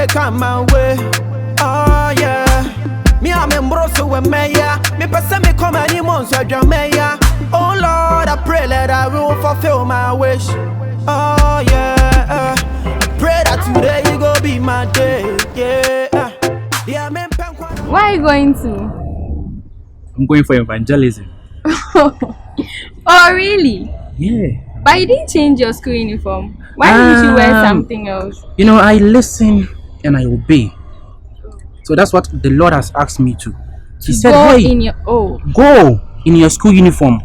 they come my way. Oh yeah. Me I'm in broso with Maya. Me person me come any months with your Maya. Oh Lord, I pray that I will fulfill my wish. Oh yeah. Pray that today you go be my day. Yeah. Yeah, me. Where are you going to? I'm going for evangelism. Oh really? Yeah. But you didn't change your school uniform. Why didn't you wear something else? You know, I listen and I obey. So that's what the Lord has asked me to. He said, hey, go in your school uniform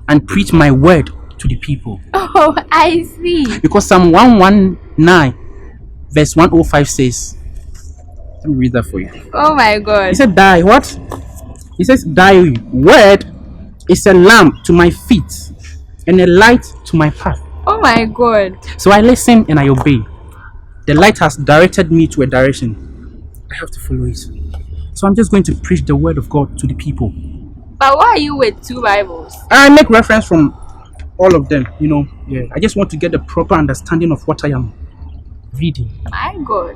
and preach my word to the people. Oh, I see. Because Psalm 119 verse 105 says, let me read that for you. Oh my God. He said, thy what? He says, thy word is a lamp to my feet and a light to my path. Oh my God. So I listen and I obey. The light has directed me to a direction. I have to follow it. So I'm just going to preach the word of God to the people. But why are you with 2 Bibles? I make reference from all of them, you know. Yeah, I just want to get the proper understanding of what I am reading. My God.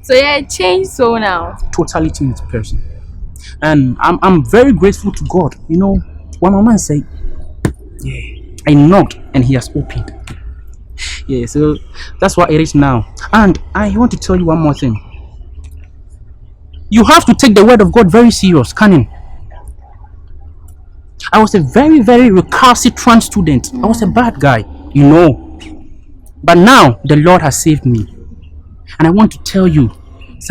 So you're a changed soul now. Totally changed person. And I'm very grateful to God. You know, when my man say, yeah, I knocked and he has opened. Yeah, so that's what it is now. And I want to tell you one more thing. You have to take the word of God very serious, canon. I was a very, very recalcitrant student. I was a bad guy, you know. But now the Lord has saved me. And I want to tell you, boys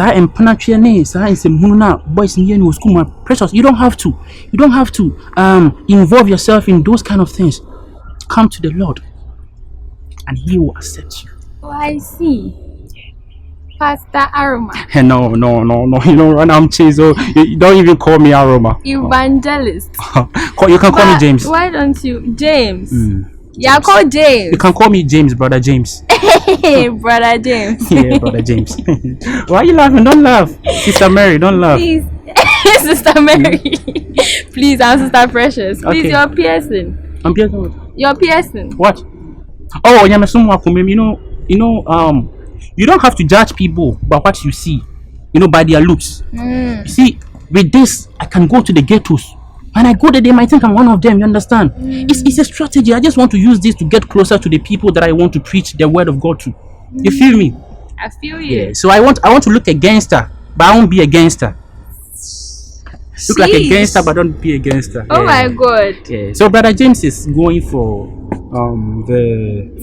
in school, my precious, you don't have to involve yourself in those kind of things. Come to the Lord and he will accept you. Oh, I see. Pastor Aroma. No. You know, when I'm Chizo, you don't even call me Aroma. Evangelist. You can call me James. Why don't you? James. Yeah, call James. You can call me James, brother James. Hey, brother James. Yeah, brother James. Why are you laughing? Don't laugh. Sister Mary, don't laugh. Please. Sister Mary. Please, I'm Sister Precious. Please, Okay. you're piercing. I'm piercing what? You're piercing. What? Oh, you know, you don't have to judge people by what you see, you know, by their looks. You see, with this, I can go to the ghettos. When I go there, they might think I'm one of them, you understand? It's a strategy. I just want to use this to get closer to the people that I want to preach the word of God to. You feel me? I feel you. Yeah. So I want to look a gangster, but I won't be a gangster. Look like a gangster, but don't be a gangster. Oh my God. Yeah. So brother James is going for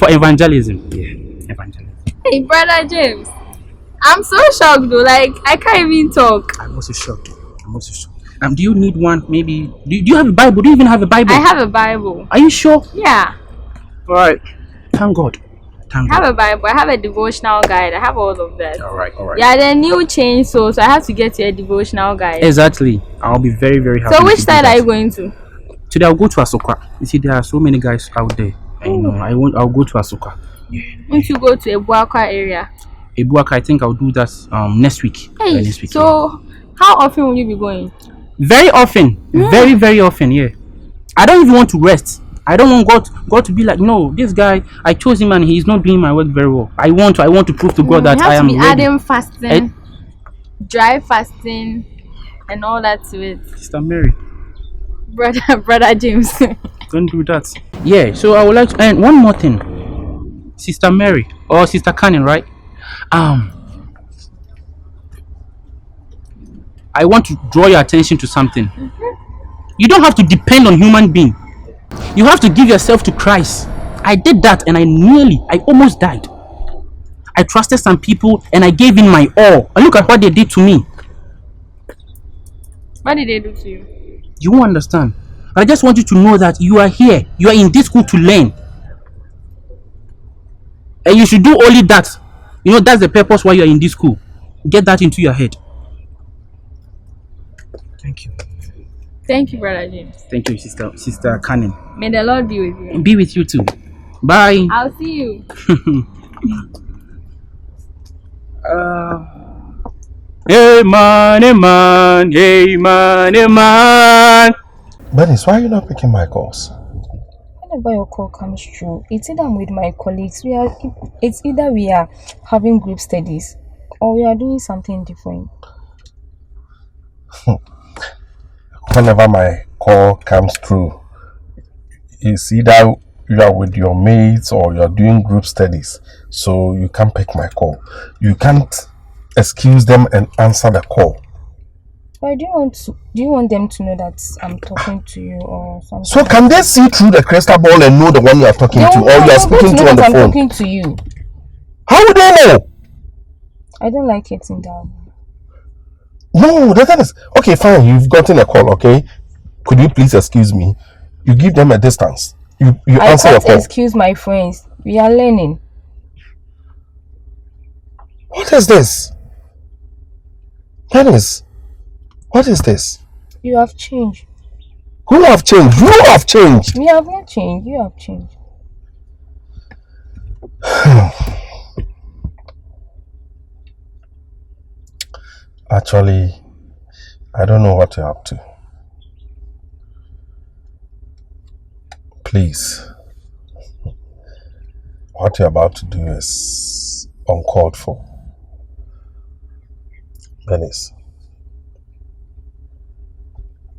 evangelism. Yeah, evangelism. Hey, brother James. I'm so shocked though. Like I can't even talk. I'm also shocked. Do you need one? Maybe. Do you have a Bible? Do you even have a Bible? I have a Bible. Are you sure? Yeah. All right. Thank God. I have a Bible. I have a devotional guide. I have all of that. All right. Yeah, the new change, so I have to get you a devotional guide. Exactly. I'll be very, very happy. So which side are you going to? Today I'll go to Asoka. You see, there are so many guys out there. I know. I'll go to Asoka. Yeah. Won't you go to Ebuaka area? Ebuaka, I think I'll do that next week. Hey, next week. So how often will you be going? Very often. Very, very often. Yeah. I don't even want to rest. I don't want God to be like, no, this guy, I chose him and he's not doing my work very well. I want to prove to God that I am ready. You have to be adding fasting, dry fasting, and all that to it. Sister Mary. Brother James. Don't do that. Yeah, so I would like to, and one more thing. Sister Mary, or Sister Cannon, right? I want to draw your attention to something. You don't have to depend on human being. You have to give yourself to Christ. I did that and I almost died. I trusted some people and I gave in my all. And look at what they did to me. What did they do to you? You won't understand. I just want you to know that you are here. You are in this school to learn. And you should do only that. You know, that's the purpose why you are in this school. Get that into your head. Thank you. Thank you, Brother James. Thank you, Sister Cannon. May the Lord be with you. Be with you too. Bye. I'll see you. Hey man. Bernice, why are you not picking my calls? Whenever your call comes through, it's either I'm with my colleagues. It's either we are having group studies Or we are doing something different. Whenever my call comes through, it's either you are with your mates or you're doing group studies, so you can't pick my call. You can't excuse them and answer the call. Why do you want them to know that I'm talking to you or something? So can they see through the crystal ball and know the one you are talking to, or you are speaking to on the I'm phone? talking to you. How would they know? I don't like it in that way. No, the thing is, okay, fine, you've gotten a call, okay? Could you please excuse me? You give them a distance. You answer your call. Excuse my friends. We are learning. What is this? Dennis, what is this? You have changed. Who have changed? You have changed. We have not changed. You have changed. Actually, I don't know what you're up to. Please, what you're about to do is uncalled for. Dennis,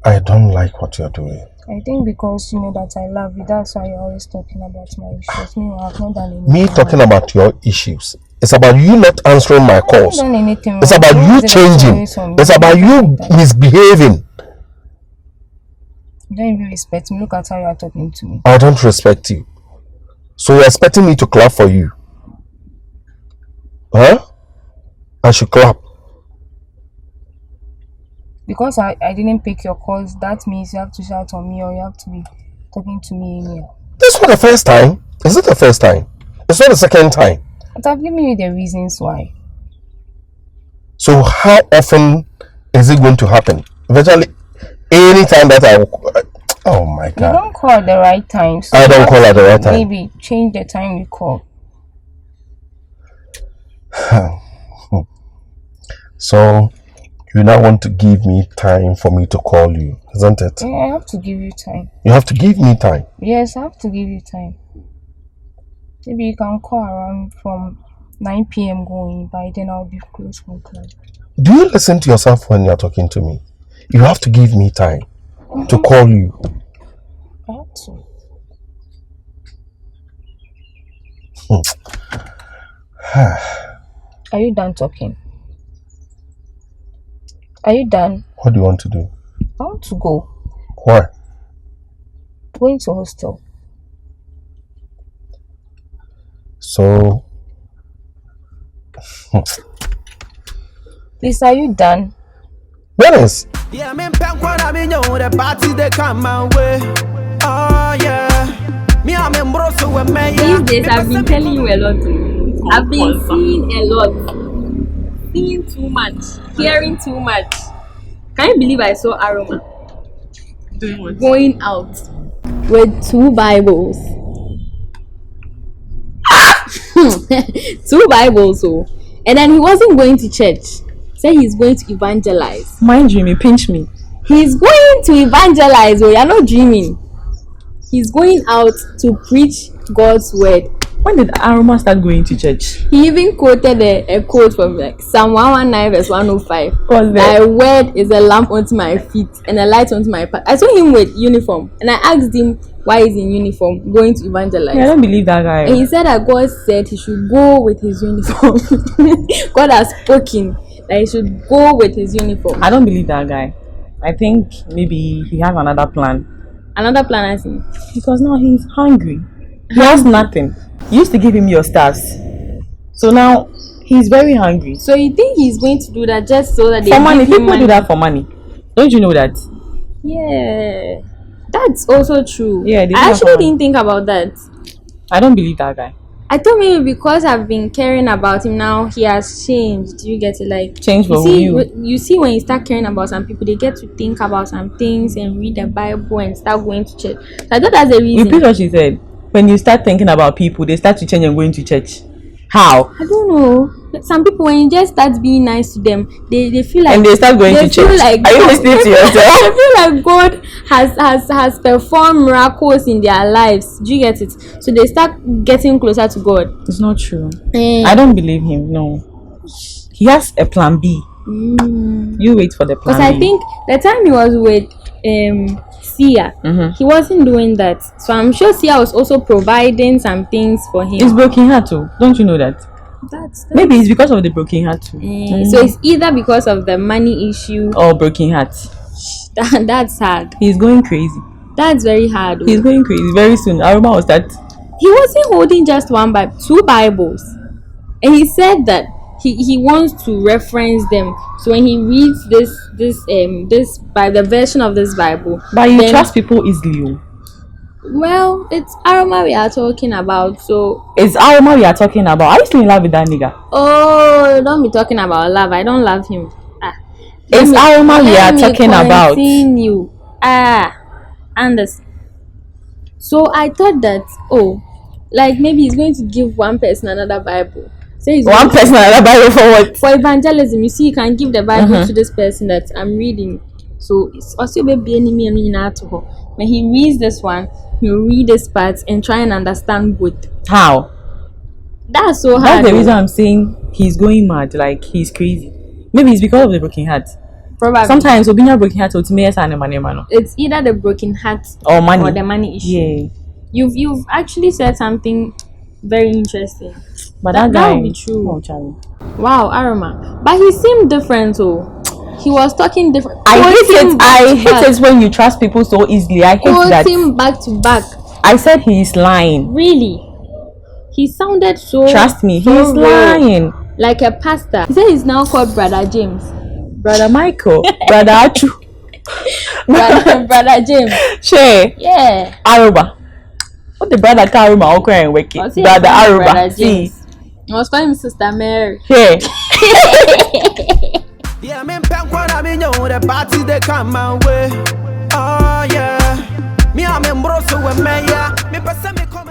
I don't like what you're doing. I think because you know that I love you, that's why you're always talking about my issues. Meanwhile, I've not done anything. Me talking about your issues. It's about you not answering my calls. I haven't done anything. It's about you changing. It's about you misbehaving. You don't even respect me. Look at how you are talking to me. I don't respect you. So you're expecting me to clap for you? Huh? I should clap. Because I didn't pick your calls, that means you have to shout on me or you have to be talking to me in here. This is not the first time. Is it the first time? It's not the second time. But I've given you the reasons why. So how often is it going to happen? Eventually, anytime that oh my God. You don't call at the right time. So I don't call at the right time. Maybe change the time you call. So you now want to give me time for me to call you, isn't it? Yeah, I have to give you time. You have to give me time. Yes, I have to give you time. Maybe you can call around from 9 p.m. going. By then I'll be close from club. Do you listen to yourself when you're talking to me? You have to give me time to call you. I have to. Are you done talking? Are you done? What do you want to do? I want to go. Why? Going to hostel. So Please, are you done? Dennis. Yeah, me pen kwa na me know the party they come my way. Oh yeah. Me am embroso with me. These days I've been telling you a lot. I've been seeing a lot. Seeing too much. Hearing too much. Can you believe I saw Aroma going out with 2 Bibles? 2 Bibles, oh. And then he wasn't going to church. Say he's going to evangelize. Mind you, me pinch me. He's going to evangelize. Oh, you're not dreaming. He's going out to preach God's word. When did Aroma start going to church? He even quoted a quote from like Psalm 119 verse 105. What's that? Thy word is a lamp unto my feet and a light unto my path. I saw him with uniform and I asked him why he's in uniform going to evangelize. Yeah, I don't believe that guy. And he said that God said he should go with his uniform. God has spoken that he should go with his uniform. I don't believe that guy. I think maybe he has another plan. Another plan as in? Because now he's hungry. He has nothing. You used to give him your stars. So now he's very hungry. So you think he's going to do that just so that they for money? give him People money? do that for money. Don't you know that? Yeah. That's also true. Yeah, they do I that actually for money. didn't think about that. I don't believe that guy. I thought maybe because I've been caring about him now, he has changed. Do you get it? Like Change for you you. You see, when you start caring about some people, they get to think about some things and read the Bible and start going to church. So I thought that's the reason. Repeat what she said. When you start thinking about people, they start to change and going to church. How? I don't know. Some people, when you just start being nice to them, they feel like And they start going to feel church. Like Are you listening to yourself? They feel like God has performed miracles in their lives. Do you get it? So they start getting closer to God. It's not true. Eh. I don't believe him. No. He has a plan B. You wait for the plan Because I B. think the time he was with Seer, he wasn't doing that. So I'm sure Seer was also providing some things for him. It's broken heart too. Don't you know that? That's Maybe it's because of the broken heart too. So it's either because of the money issue Or broken heart. that's hard. He's going crazy. That's very hard. He's going crazy. Very soon, Aroma will start. He wasn't holding just one Bible, 2 Bibles. And he said that he wants to reference them. So when he reads this by the version of this Bible, But you then- trust people easily. well, it's Aroma we are talking about. So It's Aroma we are talking about. Are you still in love with that nigga? oh, don't be talking about love. I don't love him. It's Aroma we are talking about. Continue. Anderson. So I thought that like maybe he's going to give one person another Bible. So he's One going to- person another Bible for what? for evangelism. You see, you can give the Bible to this person that I'm reading. So it's also baby enemy to her. When he reads this one, he'll read this part and try and understand both. How? That's so hard. That's the reason I'm saying he's going mad. Like he's crazy. Maybe it's because of the broken heart. Probably. Sometimes Obinya broken heart ultimately It's either the broken heart or money. or the money issue. Yeah. You've actually said something very interesting. But That that guy would be true. Oh, Charlie. Wow, Aroma. But he seemed different though. He was talking different. I hate it when you trust people so easily. I hate that. Him back to back. I said he's lying. Really? He sounded so. Trust me, so he's real, lying. like a pastor. He said he's now called Brother James. Brother Michael, Brother Achu, Brother James. Che, Yeah. Aroma. What the brother Aroma or crying wicked? Was he Brother calling Brother Aroma. See, James? He was calling him Sister Mary. Che. Yeah, me pen kwa na me know the party they come my way. Oh yeah, me I'm in bro so when me yeah, me person me come.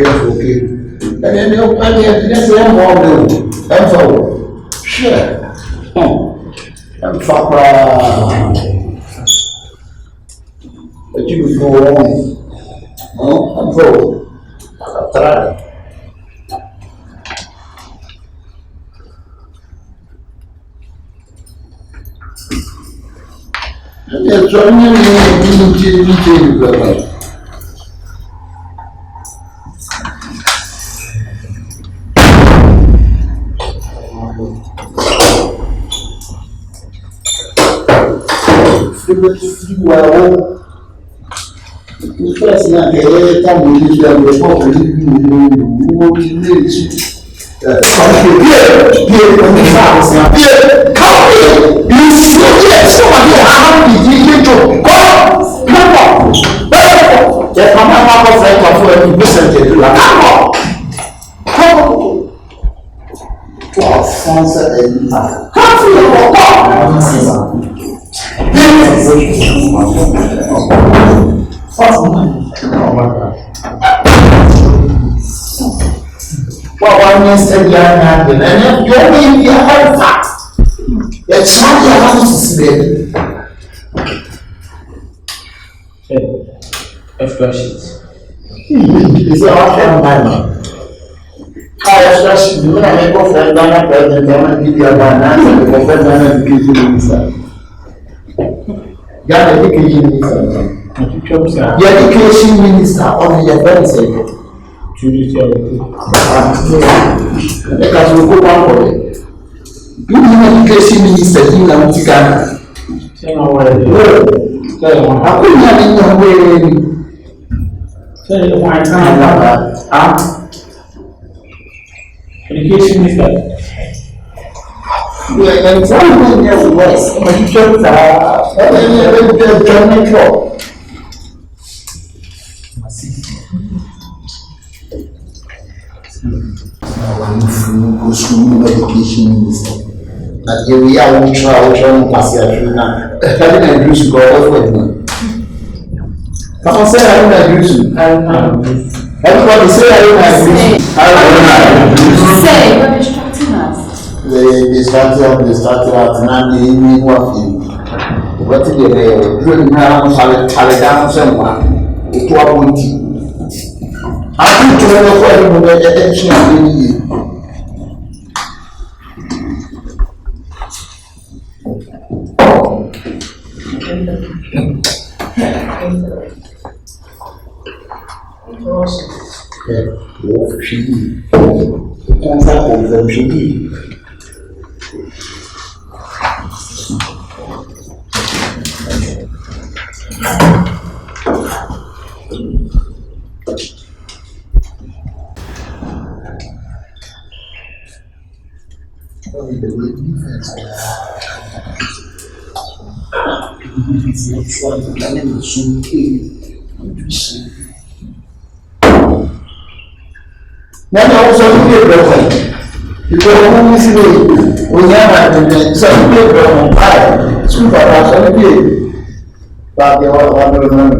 Okay. And then let's say I'm all new. I'm so sure. I'm but you will go on. No, I'm so I'll try. And so I'm first, not the come with the One means every young man, and you're going to be a hard fact. It's not your house, baby. Is your friend man? I especially do not make a friend than a president and give you a banana and a friend than a education minister. Your education minister. Your education minister on your friend's because we go back for it. You need education minister in Ghana. I couldn't have in your way. Education minister. Yeah, and some years was my teachers are German club. School education minister. That we are on trial, pass your now. Having a juice go off with me. I say I don't agree to. Everybody say I don't agree. Say, you're distracting us. They started out now. They need working. What did they do? Now, Charlie down someone. It was I think you know what the attention really. Now I was on the broken. Because when we see we have some paper on fire, super fast on the plate. But they all want to remember.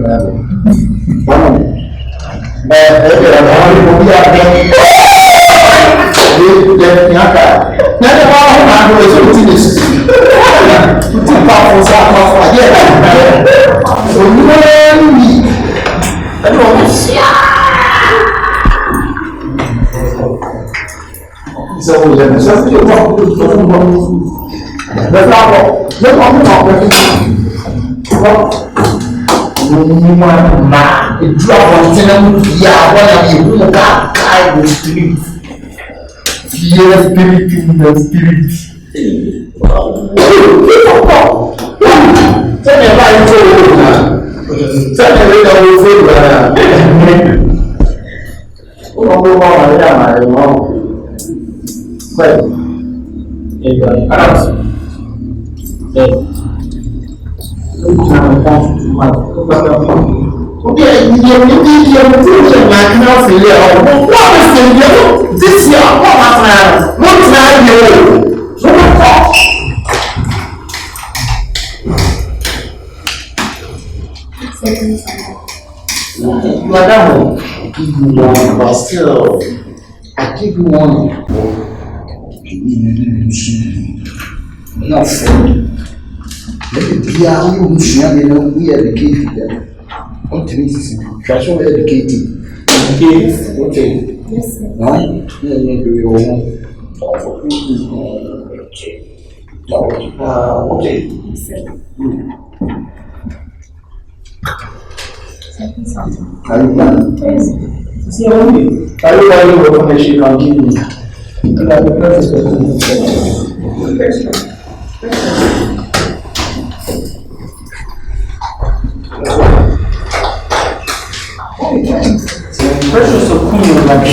Madam, give you one, but still, I give you one. Not friend. Let me be a young we educated them. What is this? Try to educate him. Okay. Yes, sir. No? Okay. Yes, sir. Are you planning? Yes. See, are you planning what information can give me? Precious of Kuno, like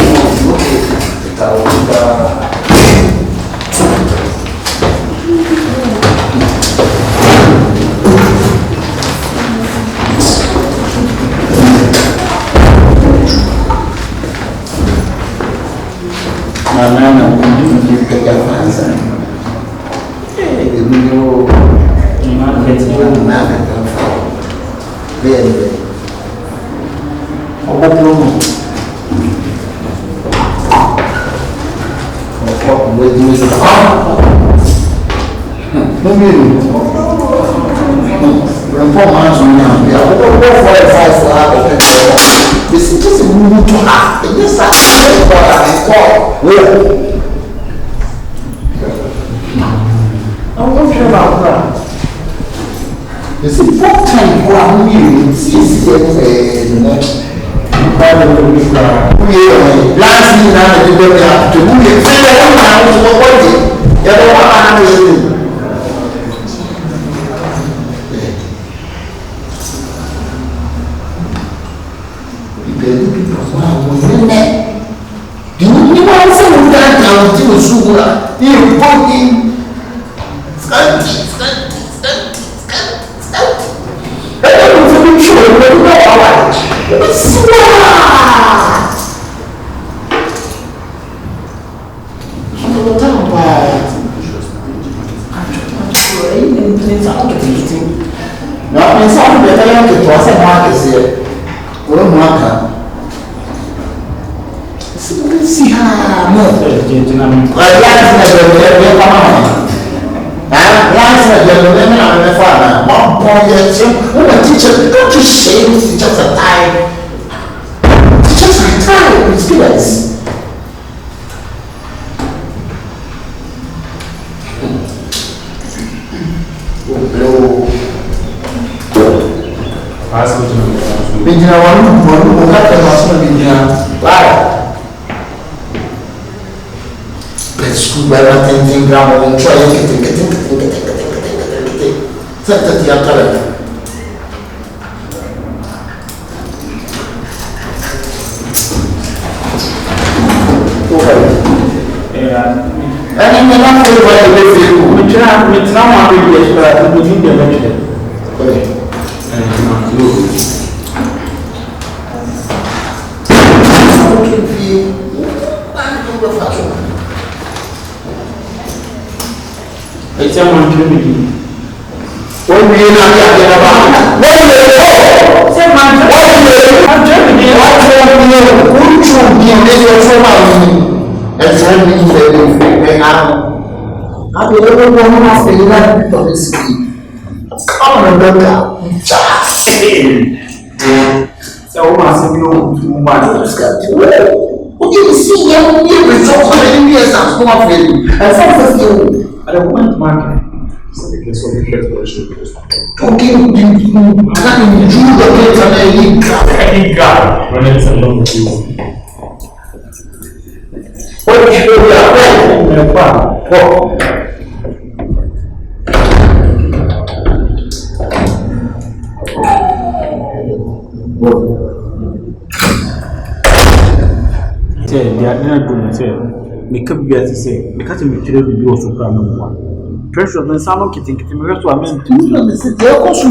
Make up you as say, because you will be also crying. Pressure than some kitchen, I mean,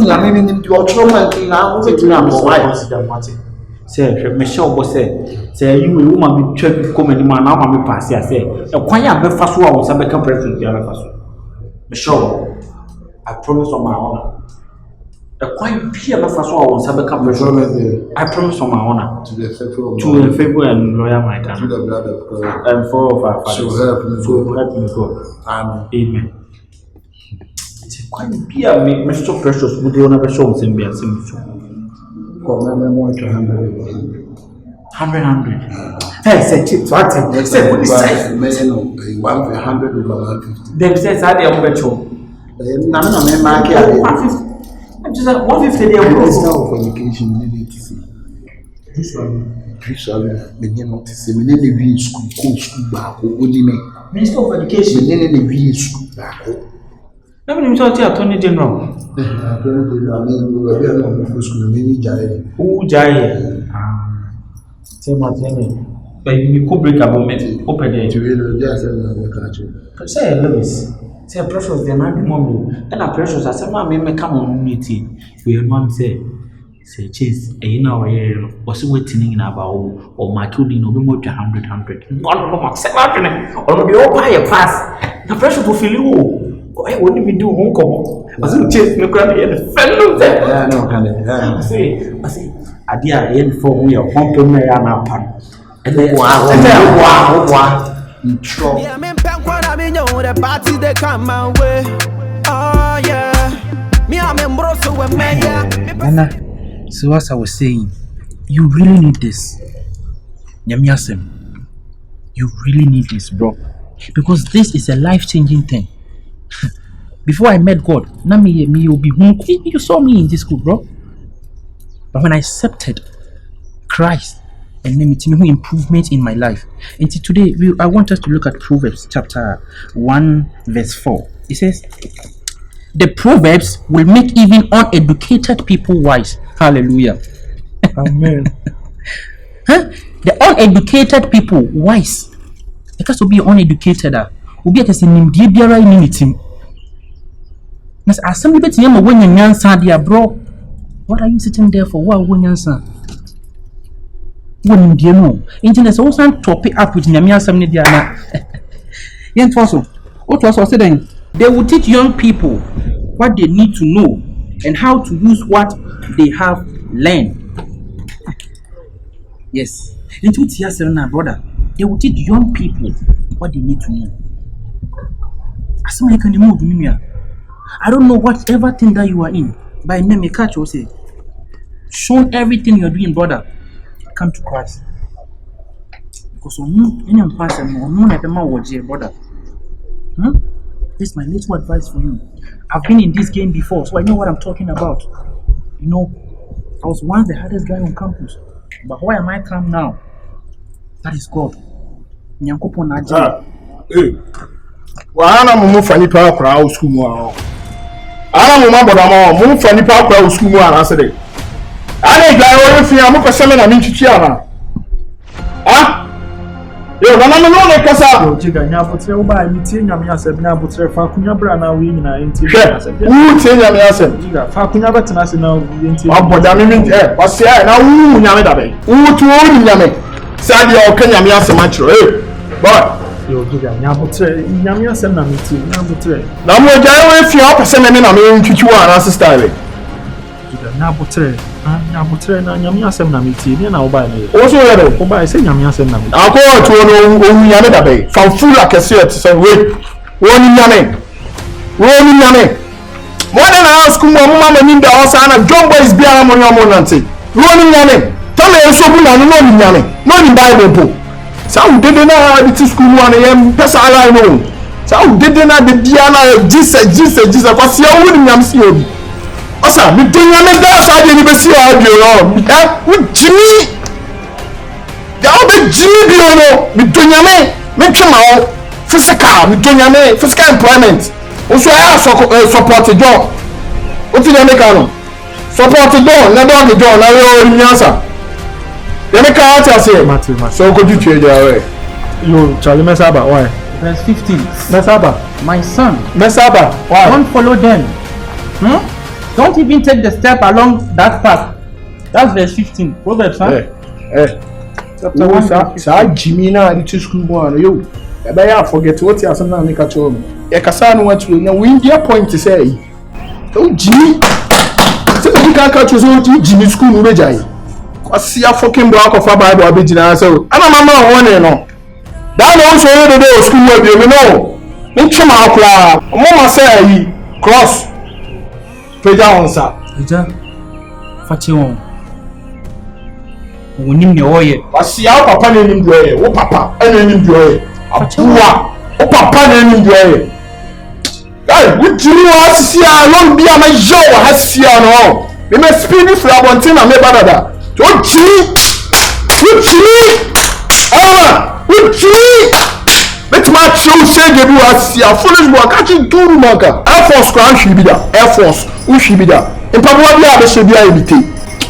I mean, your children now, say, Michelle was say, you will woman be checked come any man, now I'm pass. I say, a quiet breakfast was a become president. Michelle, I promise on my honor. A quiet peer breakfast was a become president. I promise on my honor to the favor and lawyer my time. And 4 of our fathers. So help me God. Amen. It's a quiet peer, Mr. Precious, would you never show him be a simple? 100. Hey, say chip to acting. Say what is that? 100 over 150. Them says I am better. None market. 150. I'm just at 150 there. For education, we need to see. Usually, we need not to see. We need to be school back. Only me. Minister of Education. We need to be school back. Let me talk to Attorney General. I mean, we are not school. Maybe Jai. Who Jai? Same thing. But you could break a moment. Open it. Say, Lewis. Say, precious, the man, mommy. And a precious, as a man may come on meeting. We want say, chase, you know, was waiting in about or my 2 no more 100. One of them, 700. Or maybe all buy a pass. The pressure to feel you. What did we do? Hong I said, chase me, grab the fellow there. Yeah, no, honey. I say, Adia, in for me, a pump in my arm. And then, Yeah, me punk when I mean, the party they come my way. Oh, yeah. Me, I'm in Brosso with me. Nana, so as I was saying, you really need this. Nyamiasem, you really need this, bro. Because this is a life-changing thing. Before I met God, you be home. You saw me in this school, bro. But when I accepted Christ, and then it made improvement in my life. And today, I want us to look at Proverbs chapter 1, verse 4. It says, the Proverbs will make even uneducated people wise. Hallelujah. Amen. Huh? The uneducated people wise. Because to be uneducated, will be at the same biara in Nas assembly bet yama when you answer dear bro. What are you sitting there for? What when you answer? When you know, internet also topic up with Nyamia Samni Diana. Yen also. What was also saying? They will teach young people what they need to know and how to use what they have learned. Yes. Into Tia brother. They will teach young people what they need to know. As someone can move me. I don't know whatever thing that you are in. By name, you catch or say, show everything you're doing, brother. Come to Christ. Because any person, no never watch brother. This is my little advice for you. I've been in this game before, so I know what I'm talking about. You know, I was once the hardest guy on campus. But why am I calm now? That is God. Hey. Wana mumu fani pa akra school mu a. Ana mumu bodama mumu fani pa akra school mu a ase de. Ana gba wo fi am pese me na me ntwitwi ana. Ah? Yo na me no ne kasa. Yo jiga nya botre wo ba mi tie nyame asem na botre fa kunya bra na we nyina enti. Wu tie nyame asem. Jiga fa kunya betena se na we enti. Aboda me wase na wu nyame da be. Wu tu o nyame. Sa dia o ka nyame asem a kiro. Eh. Boy. Yo jiga nya botre nyame asem na mi tie nya botre. Na mo ja we fi o pese me na me ntwitwi wa na sister be. Jiga nya botre na nyame asem na mi tie ni na wo ba na. O so yere. Wo ba se nyame asem na mi. Akọ to no o nyame da be. Fa fura kese et say we. Woni nyame. More than our school mama ninda osana John boys bia mo nante. Woni nyame. Tell me so bu na no nyame. No ni Bible po. Sa u dede na the school one yem pesa ala no. Sa u dede na de dia na Jesus kwase ya woni nyam si obi. Osa mi dunya me da sa de ni be si audio no. U jimi. Da o be jimi bi no. Mi dunya me twema o physical mi dunya me physical employment. Also I support the job. What you make no? Support the job, na do the job na we o nyansa. You make out say Matthew. So go do trade away. Yo Charlie Mesaba why? Verse 15. Mesaba. My son, Mesaba, why? don't follow them. Don't even take the step along that path. That's verse 15. Proverbs, huh? Chapter 1. Sa Jimmy na the school one yo. E be ya forget what you asan na make a show. E kasa no what you na we dia point say. O Jimmy. Say you can catch so Jimmy school no be jai. Kwasi ya fucking boy akofa Bible abegina say. Ana mama won no. That no so you dey school we be no. Nchima akwa. Mama say yi cross. Peja on sa. Eja. Fachi won. Wonim ne oye. Kwasi ya papa na nim doye. Wo papa ena nim doye. Abuwa. O papa na nim doye. Hey, we Jimmy was here alone be a my job has here no. We must speed for Abontina me badada. To Jimmy. Aroma. Let my show say the do as here foolish boy catching two maka. Air Force crown should be there. Air Force who should be there. In Pabua be a should be a imite.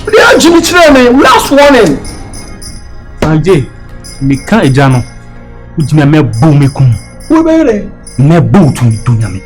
We are Jimmy training last warning. Anje, me kan eja no. Ujina me bo me kum. Wo be re. Me bo tu mi dunya me.